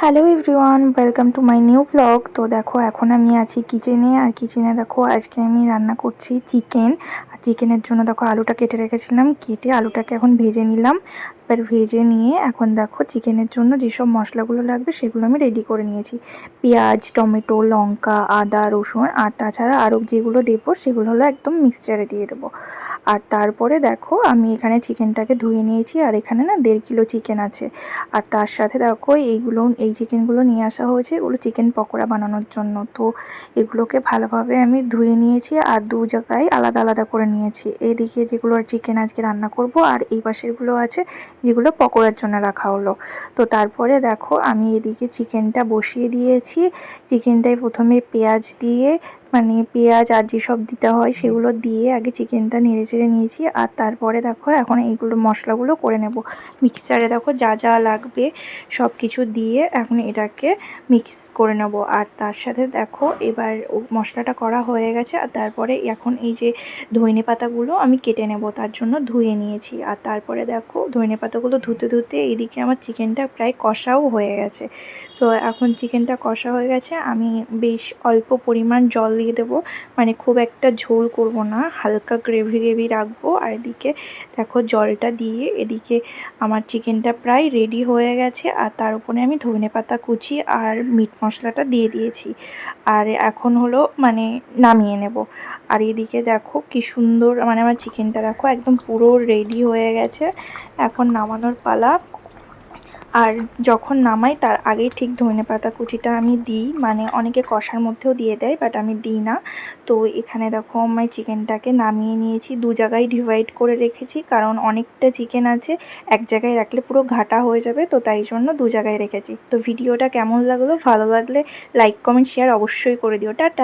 Hello everyone, welcome to my new blog. তো দেখো এখন আমি আছি কিচেনে, আর কিচেনে দেখো আজকে আমি রান্না করছি চিকেন। আর চিকেনের জন্য দেখো আলুটা কেটে রেখেছিলাম, কেটে আলুটাকে এখন ভেজে নিলাম। এবার ভেজে নিয়ে এখন দেখো চিকেনের জন্য যেসব মশলাগুলো লাগবে সেগুলো আমি রেডি করে নিয়েছি। পেঁয়াজ, টমেটো, লঙ্কা, আদা, রসুন, আর তাছাড়া আরও যেগুলো দেবো সেগুলো হলো একদম মিক্সচারে দিয়ে দেবো। আর তারপরে দেখো আমি এখানে চিকেনটাকে ধুয়ে নিয়েছি, আর এখানে না 1.5 কিলো চিকেন আছে। আর তার সাথে দেখো এই চিকেনগুলো নিয়ে আসা হয়েছে, এগুলো চিকেন পকোড়া বানানোর জন্য। তো এগুলোকে ভালোভাবে আমি ধুয়ে নিয়েছি আর দু জায়গায় আলাদা আলাদা করে নিয়েছি। এইদিকে যেগুলো চিকেন আজকে রান্না করব, আর এই পাশেরগুলো আছে যেগুলো পকোড়ার জন্য রাখা হলো। তো তারপরে দেখো আমি এদিকে চিকেনটা বসিয়ে দিয়েছি। চিকেনটায় প্রথমে পেঁয়াজ দিয়ে, মানে পেঁয়াজ আর যেসব দিতে হয় সেগুলো দিয়ে আগে চিকেনটা নেড়ে চেড়ে নিয়েছি। আর তারপরে দেখো এখন এইগুলো মশলাগুলো করে নেব। মিক্সারে দেখো যা যা লাগবে সব কিছু দিয়ে এখন এটাকে মিক্স করে নেব। আর তার সাথে দেখো এবার মশলাটা করা হয়ে গেছে। আর তারপরে এখন এই যে ধনে পাতাগুলো আমি কেটে নেব, তার জন্য ধুয়ে নিয়েছি। আর তারপরে দেখো ধনে পাতাগুলো ধুতে ধুতে এইদিকে আমার চিকেনটা প্রায় কষাও হয়ে গেছে। তো এখন চিকেনটা কষা হয়ে গেছে, আমি বেশ অল্প পরিমাণ জল দিয়ে দেবো, মানে খুব একটা ঝোল করব না, হালকা গ্রেভি গ্রেভি রাখবো। আর এদিকে দেখো জলটা দিয়ে এদিকে আমার চিকেনটা প্রায় রেডি হয়ে গেছে। আর তার উপরে আমি ধনেপাতা কুচি আর মিট মশলাটা দিয়ে দিয়েছি। আর এখন হলো মানে নামিয়ে নেব। আর এদিকে দেখো কি সুন্দর, মানে আমার চিকেনটা দেখো একদম পুরো রেডি হয়ে গেছে। এখন নামানোর পালা। আর যখন নামাই তার আগেই ঠিক ধনেপাতা কুচিটা আমি দিই, মানে অনেকে কষার মধ্যেও দিয়ে দেয়, বাট আমি দিই না। তো এখানে দেখো আমি চিকেনটাকে নামিয়ে নিয়েছি, দু জায়গায় ডিভাইড করে রেখেছি, কারণ অনেকটা চিকেন আছে, এক জায়গায় রাখলে পুরো ঘাটা হয়ে যাবে, তো তাই জন্য দু জায়গায় রেখেছি। তো ভিডিওটা কেমন লাগলো, ভালো লাগলে লাইক কমেন্ট শেয়ার অবশ্যই করে দিও। টাটা।